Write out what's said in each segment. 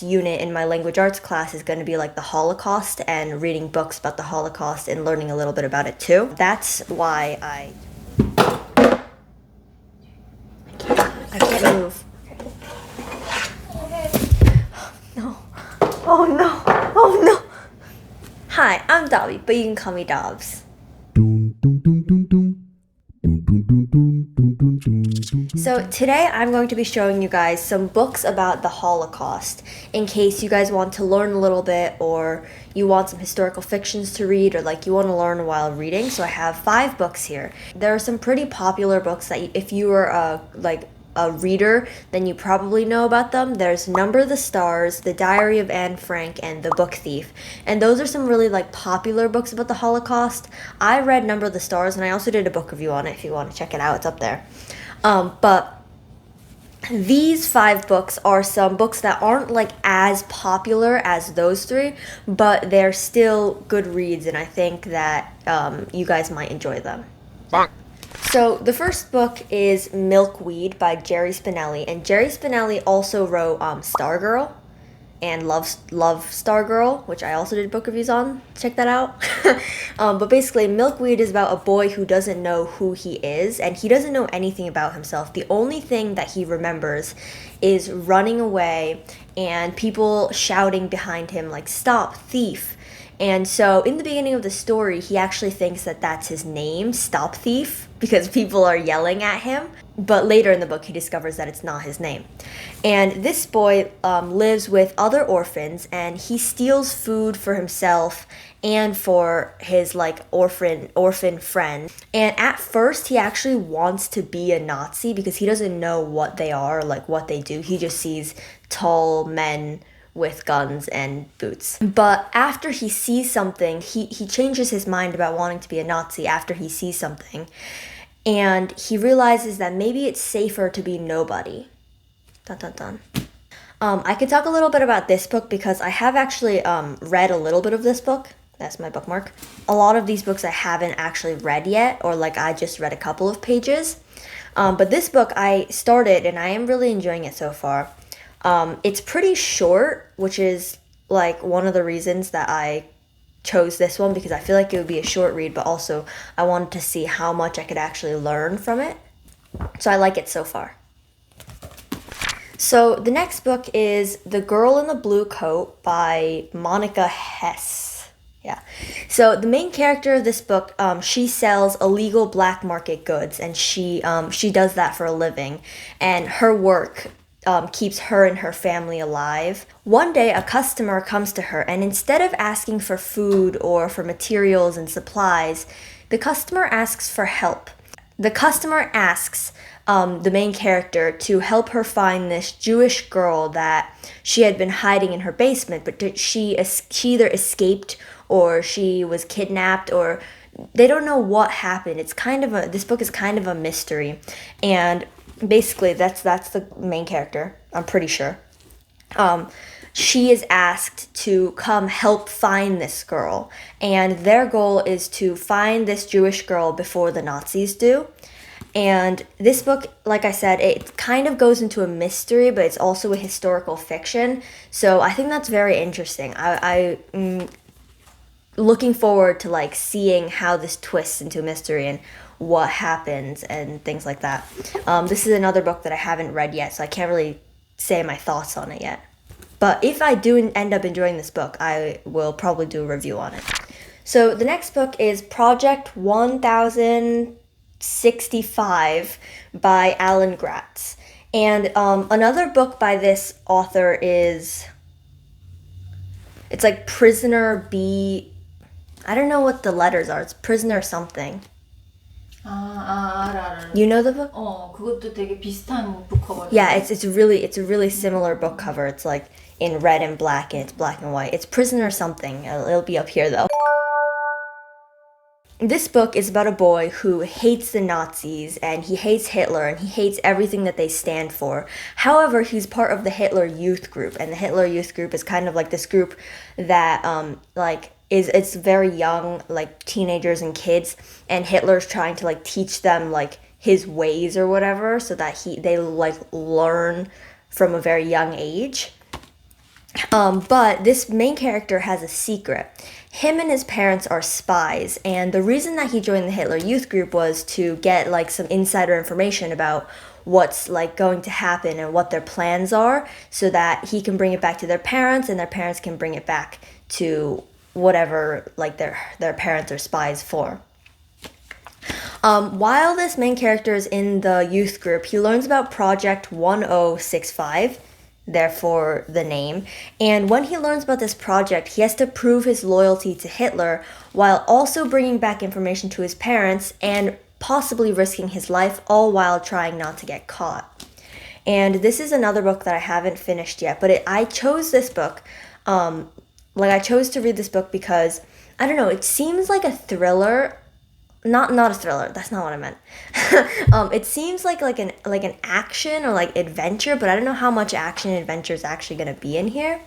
unit in my language arts class is going to be like the Holocaust and reading books about the Holocaust and learning a little bit about it too. That's why I can't move. No. Oh no. Oh no. Hi, I'm Dabby, but you can call me Dabz. So today I'm going to be showing you guys some books about the Holocaust in case you guys want to learn a little bit or you want some historical fictions to read or like you want to learn while reading. So I have 5 books here. There are some pretty popular books that if you were a reader, then you probably know about them. There's Number the Stars, The Diary of Anne Frank, and The Book Thief. And those are some really like popular books about the Holocaust. I read Number the Stars and I also did a book review on it if you want to check it out. It's up there. But these 5 books are some books that aren't like as popular as those 3, but they're still good reads and I think that you guys might enjoy them. So the first book is Milkweed by Jerry Spinelli, and Jerry Spinelli also wrote Stargirl and Love Stargirl, which I also did book reviews on. Check that out. But basically, Milkweed is about a boy who doesn't know who he is, and he doesn't know anything about himself. The only thing that he remembers is running away and people shouting behind him like, "Stop, thief!" And so in the beginning of the story, he actually thinks that that's his name, Stop Thief, because people are yelling at him. But later in the book, he discovers that it's not his name. And this boy lives with other orphans, and he steals food for himself and for his like orphan friend. And at first, he actually wants to be a Nazi because he doesn't know what they are, like what they do. He just sees tall men with guns and boots. But after he sees something, he changes his mind about wanting to be a Nazi after he sees something. And he realizes that maybe it's safer to be nobody. Dun, dun, dun. I could talk a little bit about this book because I have actually read a little bit of this book. That's my bookmark. A lot of these books I haven't actually read yet, or like I just read a couple of pages. But this book I started and I am really enjoying it so far. It's pretty short, which is like one of the reasons that I chose this one because I feel like it would be a short read, but also I wanted to see how much I could actually learn from it. So I like it so far. So the next book is The Girl in the Blue Coat by Monica Hesse. Yeah. So the main character of this book, she sells illegal black market goods, and she does that for a living, and her work keeps her and her family alive. One day, a customer comes to her, and instead of asking for food or for materials and supplies, the customer asks for help. The customer asks the main character to help her find this Jewish girl that she had been hiding in her basement, but she either escaped or she was kidnapped, or they don't know what happened. This book is kind of a mystery, and basically that's the main character, I'm pretty sure. She is asked to come help find this girl, and their goal is to find this Jewish girl before the Nazis do. And this book, like I said, it kind of goes into a mystery, but it's also a historical fiction, so I think that's very interesting. I'm looking forward to like seeing how this twists into a mystery and what happens and things like that. This is another book that I haven't read yet, so I can't really say my thoughts on it yet. But if I do end up enjoying this book, I will probably do a review on it. So the next book is Projekt 1065 by Alan Gratz. And another book by this author is, it's like Prisoner B, I don't know what the letters are. It's Prisoner something. 알아. You know the book? 그것도 되게 비슷한 book cover. Yeah, it's a really similar book cover. It's like in red and black, and it's black and white. It's Prisoner something. It'll be up here though. This book is about a boy who hates the Nazis, and he hates Hitler, and he hates everything that they stand for. However, he's part of the Hitler Youth Group, and the Hitler Youth Group is kind of like this group that it's very young, like teenagers and kids, and Hitler's trying to like teach them like his ways or whatever, so that they like learn from a very young age. But this main character has a secret. Him and his parents are spies, and the reason that he joined the Hitler Youth Group was to get like some insider information about what's like going to happen and what their plans are, so that he can bring it back to their parents and their parents can bring it back to whatever like their parents are spies for. While this main character is in the youth group, he learns about Project 1065, therefore the name. And when he learns about this project, he has to prove his loyalty to Hitler while also bringing back information to his parents and possibly risking his life, all while trying not to get caught. And this is another book that I haven't finished yet, but I chose this book. I chose to read this book because, I don't know, it seems like a thriller. Not a thriller. That's not what I meant. It seems like an action or like adventure, but I don't know how much action and adventure is actually gonna be in here.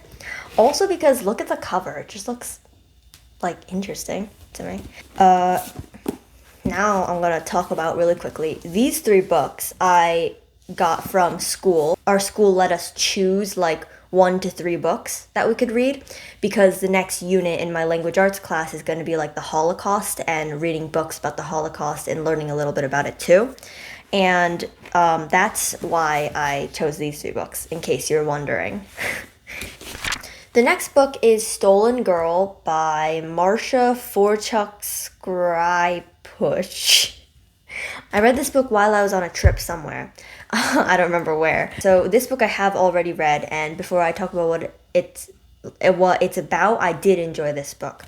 Also, because look at the cover. It just looks like interesting to me. Now I'm gonna talk about really quickly. These 3 books I got from school. Our school let us choose like 1 to 3 books that we could read, because the next unit in my language arts class is going to be like the Holocaust and reading books about the Holocaust and learning a little bit about it too. And that's why I chose these 3 books, in case you're wondering. The next book is Stolen Girl by Marsha, Forchuk, Skrypuch. I read this book while I was on a trip somewhere. I don't remember where. So this book I have already read, and before I talk about what it's about, I did enjoy this book.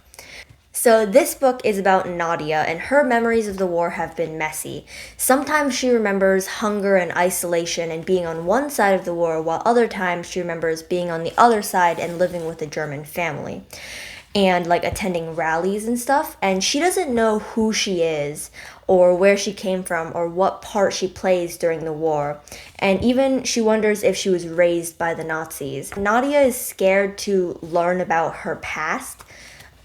So this book is about Nadia, and her memories of the war have been messy. Sometimes she remembers hunger and isolation and being on one side of the war, while other times she remembers being on the other side and living with a German family and like attending rallies and stuff. And she doesn't know who she is or where she came from or what part she plays during the war. And even she wonders if she was raised by the Nazis. Nadia is scared to learn about her past,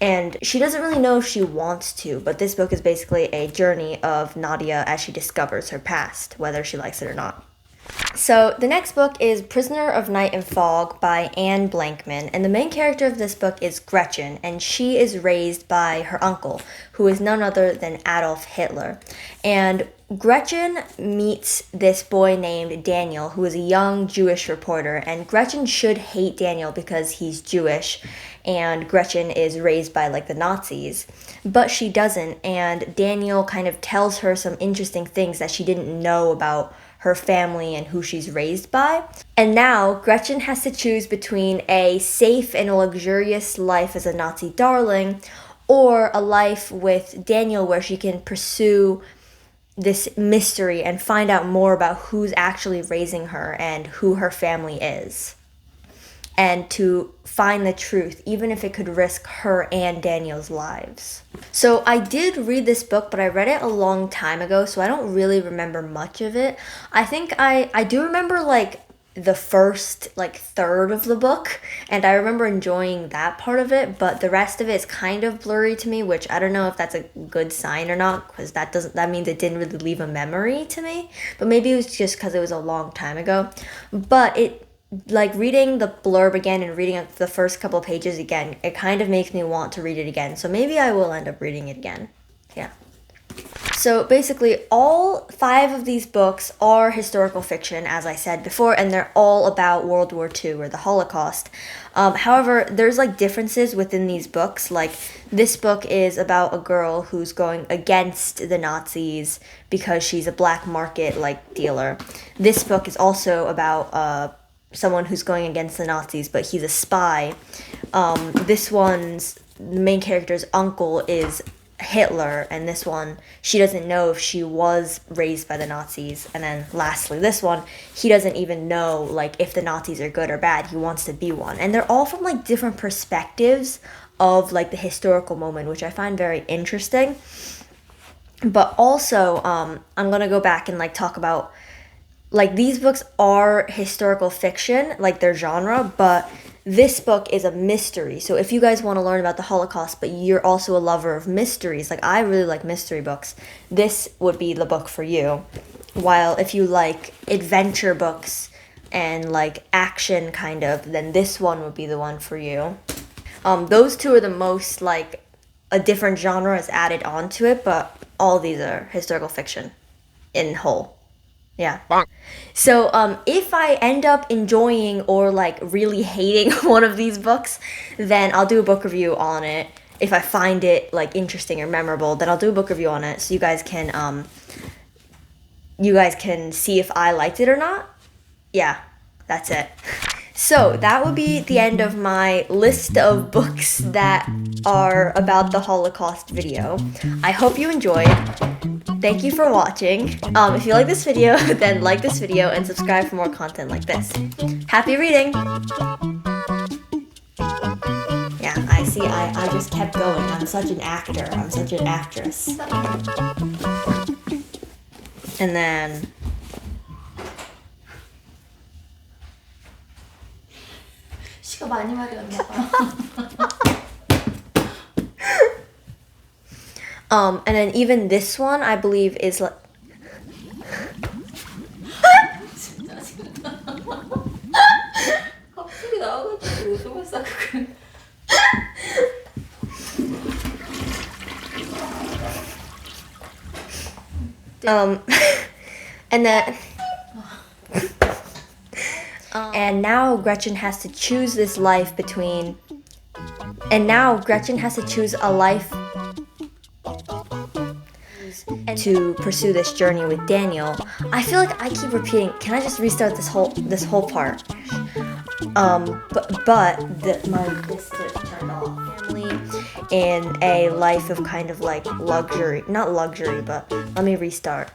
and she doesn't really know if she wants to, but this book is basically a journey of Nadia as she discovers her past, whether she likes it or not. So the next book is Prisoner of Night and Fog by Anne Blankman, and the main character of this book is Gretchen, and she is raised by her uncle, who is none other than Adolf Hitler. And Gretchen meets this boy named Daniel, who is a young Jewish reporter, and Gretchen should hate Daniel because he's Jewish, and Gretchen is raised by like the Nazis, but she doesn't, and Daniel kind of tells her some interesting things that she didn't know about her family and who she's raised by. And now Gretchen has to choose between a safe and luxurious life as a Nazi darling or a life with Daniel where she can pursue this mystery and find out more about who's actually raising her and who her family is, and to find the truth, even if it could risk her and Daniel's lives. So I did read this book, but I read it a long time ago, so I don't really remember much of it. I think I do remember like the first like third of the book, and I remember enjoying that part of it, but the rest of it is kind of blurry to me, which I don't know if that's a good sign or not, because that means it didn't really leave a memory to me. But maybe it was just because it was a long time ago. But it, like, reading the blurb again and reading the first couple pages again, it kind of makes me want to read it again. So maybe I will end up reading it again. Yeah. So basically, all 5 of these books are historical fiction, as I said before, and they're all about World War II or the Holocaust. However, there's like differences within these books. Like, this book is about a girl who's going against the Nazis because she's a black market like dealer. This book is also about someone who's going against the Nazis, but he's a spy. This one's the main character's uncle is Hitler, and this one, she doesn't know if she was raised by the Nazis. And then lastly, this one, he doesn't even know like if the Nazis are good or bad. He wants to be one. And they're all from like different perspectives of like the historical moment, which I find very interesting. But also, I'm gonna go back and like talk about, like, these books are historical fiction, like their genre, but this book is a mystery. So if you guys want to learn about the Holocaust, but you're also a lover of mysteries, like I really like mystery books, this would be the book for you. While if you like adventure books, and like action kind of, then this one would be the one for you. Those two are the most like a different genre is added onto it, but all of these are historical fiction in whole. Yeah. So if I end up enjoying or like really hating one of these books, then I'll do a book review on it. If I find it like interesting or memorable, then I'll do a book review on it so you guys can see if I liked it or not. Yeah, that's it. So that would be the end of my list of books that are about the Holocaust video. I hope you enjoyed. Thank you for watching. If you like this video, then like this video and subscribe for more content like this. Happy reading! Yeah, I see, I just kept going. I'm such an actor. I'm such an actress. And then... 시가 많이 마렸나 봐. And then even this one, I believe, is like... 갑자기 나와가지고 오줌을 싸고 그래. And then... and now Gretchen has to choose this life between... And now Gretchen has to choose a life to pursue this journey with Daniel. I feel like I keep repeating. Can I just restart this whole part? But my this turned off. Family in a life of kind of like luxury, not luxury, but let me restart.